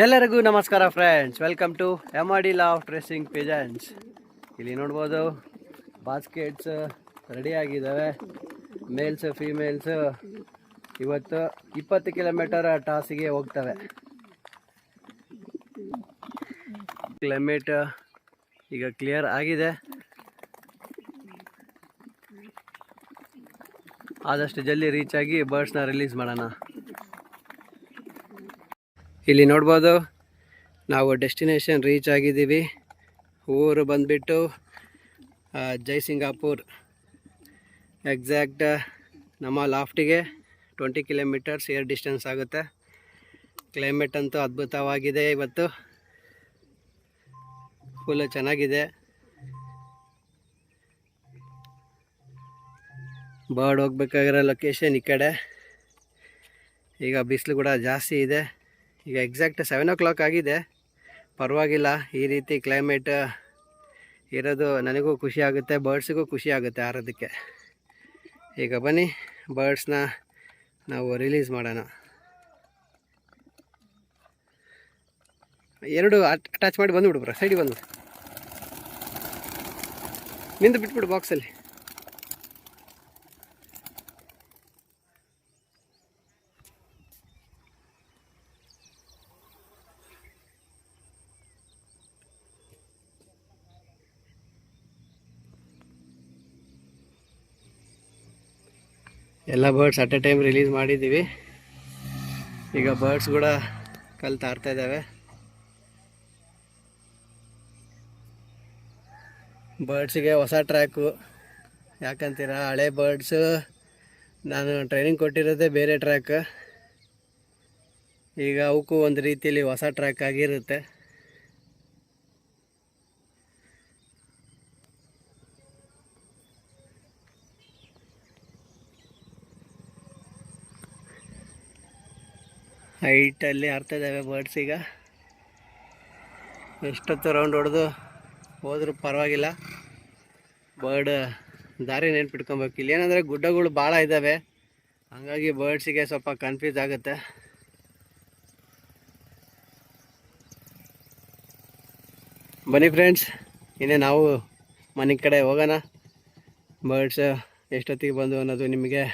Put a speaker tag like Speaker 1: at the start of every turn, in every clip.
Speaker 1: ಎಲ್ಲರಿಗೂ ನಮಸ್ಕಾರ friends, welcome to MRD loft racing pigeons. ಇಲ್ಲಿ ನೋಡ್ಬೋದು ಬಾಸ್ಕೆಟ್ಸ್ ರೆಡಿ ಆಗಿದ್ದಾವೆ. ಮೇಲ್ಸ್ ಫೀಮೇಲ್ಸ್ ಇವತ್ತು 20 ಕಿಲೋಮೀಟರ್ ಟಾಸಿಗೆ ಹೋಗ್ತವೆ. ಕ್ಲೈಮೇಟ್ ಈಗ ಕ್ಲಿಯರ್ ಆಗಿದೆ. ಆದಷ್ಟು ಜಲ್ದಿ ರೀಚ್ ಆಗಿ ಬರ್ಡ್ಸ್ನ ರಿಲೀಸ್ ಮಾಡೋಣ. ಇಲ್ಲಿ ನೋಡ್ಬೋದು ನಾವು ಡೆಸ್ಟಿನೇಷನ್ ರೀಚ್ ಆಗಿದ್ದೀವಿ. ಊರು ಬಂದುಬಿಟ್ಟು ಜೈಸಿಂಗಾಪುರ್. ಎಕ್ಸಾಕ್ಟ್ ನಮ್ಮ ಲಾಫ್ಟಿಗೆ 20 ಕಿಲೋಮೀಟರ್ಸ್ ಏರ್ ಡಿಸ್ಟೆನ್ಸ್ ಆಗುತ್ತೆ. ಕ್ಲೈಮೇಟ್ ಅಂತೂ ಅದ್ಭುತವಾಗಿದೆ. ಇವತ್ತು ಫುಲ್ಲು ಚೆನ್ನಾಗಿದೆ. ಬರ್ಡ್ ಹೋಗ್ಬೇಕಾಗಿರೋ ಲೊಕೇಶನ್ ಈ ಕಡೆ. ಈಗ ಬಿಸಿಲು ಕೂಡ ಜಾಸ್ತಿ ಇದೆ. ಈಗ ಎಕ್ಸಾಕ್ಟ್ 7 o'clock ಆಗಿದೆ. ಪರವಾಗಿಲ್ಲ, ಈ ರೀತಿ ಕ್ಲೈಮೇಟ್ ಇರೋದು ನನಗೂ ಖುಷಿ ಆಗುತ್ತೆ, ಬರ್ಡ್ಸಿಗೂ ಖುಷಿ ಆಗುತ್ತೆ ಆರೋದಕ್ಕೆ. ಈಗ ಬನ್ನಿ ಬರ್ಡ್ಸ್ನ ನಾವು ರಿಲೀಸ್ ಮಾಡೋಣ. ಎರಡು ಅಟ್ಯಾಚ್ ಮಾಡಿ ಬಂದುಬಿಡು ಬ್ರೋ, ಸೈಡಿಗೆ ಬಂದು ನಿಂದು ಬಿಟ್ಬಿಡು ಬಾಕ್ಸಲ್ಲಿ. ಎಲ್ಲ birds at A time release ಮಾಡಿದ್ದೀವಿ. ಈಗ ಬರ್ಡ್ಸ್ ಕೂಡ ತಾರ್ತಾ ಇದ್ದಾವೆ. ಬರ್ಡ್ಸಿಗೆ ಹೊಸ ಟ್ರ್ಯಾಕು ಯಾಕಂತೀರ, ಹಳೆ ಬರ್ಡ್ಸು ನಾನು ಟ್ರೈನಿಂಗ್ ಕೊಟ್ಟಿರೋದೇ ಬೇರೆ ಟ್ರ್ಯಾಕ್. ಈಗ ಅವಕ್ಕೂ ಒಂದು ರೀತಿಯಲ್ಲಿ ಹೊಸ ಟ್ರ್ಯಾಕ್ ಆಗಿರುತ್ತೆ. ಹೈಟಲ್ಲಿ ಹಾರ್ತಾ ಇದ್ದಾವೆ ಬರ್ಡ್ಸ್. ಈಗ ಎಷ್ಟೊತ್ತು ರೌಂಡ್ ಹೊಡೆದು ಹೋದ್ರೂ ಪರವಾಗಿಲ್ಲ, ಬರ್ಡ್ ದಾರಿ ನೆನ್ಪಿಟ್ಕೊಬೇಕು. ಇಲ್ಲಿ ಏನಂದರೆ ಗುಡ್ಡಗಳು ಭಾಳ ಇದ್ದಾವೆ, ಹಾಗಾಗಿ ಬರ್ಡ್ಸಿಗೆ ಸ್ವಲ್ಪ ಕನ್ಫ್ಯೂಸ್ ಆಗುತ್ತೆ. ಬನ್ನಿ ಫ್ರೆಂಡ್ಸ್, ಇನ್ನೇ ನಾವು ಮನೆ ಕಡೆ ಹೋಗೋಣ. ಬರ್ಡ್ಸ್ ಎಷ್ಟೊತ್ತಿಗೆ ಬಂದು ಅನ್ನೋದು ನಿಮಗೆ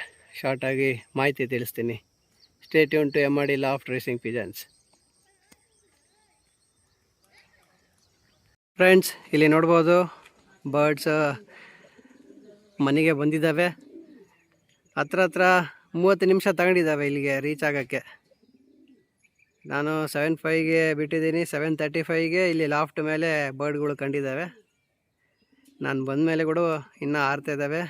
Speaker 1: ಶಾರ್ಟಾಗಿ ಮಾಹಿತಿ ತಿಳಿಸ್ತೀನಿ. Stay tuned to MRD loft racing pigeons. Friends, ಇಲ್ಲಿ ನೋಡ್ಬೋದು ಬರ್ಡ್ಸ್ ಮನೆಗೆ ಬಂದಿದ್ದಾವೆ. ಹತ್ರ 30 ನಿಮಿಷ ತಗೊಂಡಿದ್ದಾವೆ ಇಲ್ಲಿಗೆ ರೀಚ್ ಆಗೋಕ್ಕೆ. ನಾನು 7:05ಗೆ ಬಿಟ್ಟಿದ್ದೀನಿ. 7:35ಗೆ ಇಲ್ಲಿ ಲಾಫ್ಟ್ ಮೇಲೆ ಬರ್ಡ್ಗಳು ಕಂಡಿದ್ದಾವೆ. ನಾನು ಬಂದ ಮೇಲೆ ಕೂಡ ಇನ್ನೂ ಹಾರ್ತಾ ಇದ್ದಾವೆ.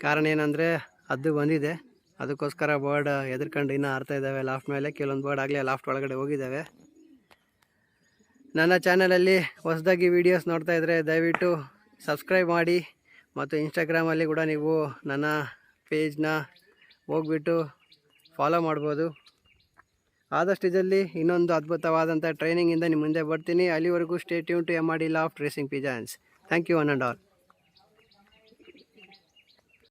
Speaker 1: ಕಾರಣ ಏನಂದರೆ ಅದು ಬಂದಿದೆ, ಅದಕ್ಕೋಸ್ಕರ ಬರ್ಡ್ ಎದುರ್ಕೊಂಡು ಇನ್ನೂ ಹಾರ್ತಾ ಇದ್ದಾವೆ ಲಾಫ್ಟ್ ಮೇಲೆ. ಕೆಲವೊಂದು ಬರ್ಡ್ ಆಗಲೇ ಲಾಫ್ಟ್ ಒಳಗಡೆ ಹೋಗಿದ್ದಾವೆ. ನನ್ನ ಚಾನಲಲ್ಲಿ ಹೊಸದಾಗಿ ವೀಡಿಯೋಸ್ ನೋಡ್ತಾ ಇದ್ದರೆ ದಯವಿಟ್ಟು ಸಬ್ಸ್ಕ್ರೈಬ್ ಮಾಡಿ, ಮತ್ತು ಇನ್ಸ್ಟಾಗ್ರಾಮಲ್ಲಿ ಕೂಡ ನೀವು ನನ್ನ ಪೇಜ್ನ ಹೋಗ್ಬಿಟ್ಟು ಫಾಲೋ ಮಾಡ್ಬೋದು. ಆದಷ್ಟು ಜಲ್ದಿ ಇನ್ನೊಂದು ಅದ್ಭುತವಾದಂಥ ಟ್ರೈನಿಂಗಿಂದ ನಿಮ್ಮ ಮುಂದೆ ಬರ್ತೀನಿ. ಅಲ್ಲಿವರೆಗೂ stay tune to MRD loft racing pigeons. Thank you one and all.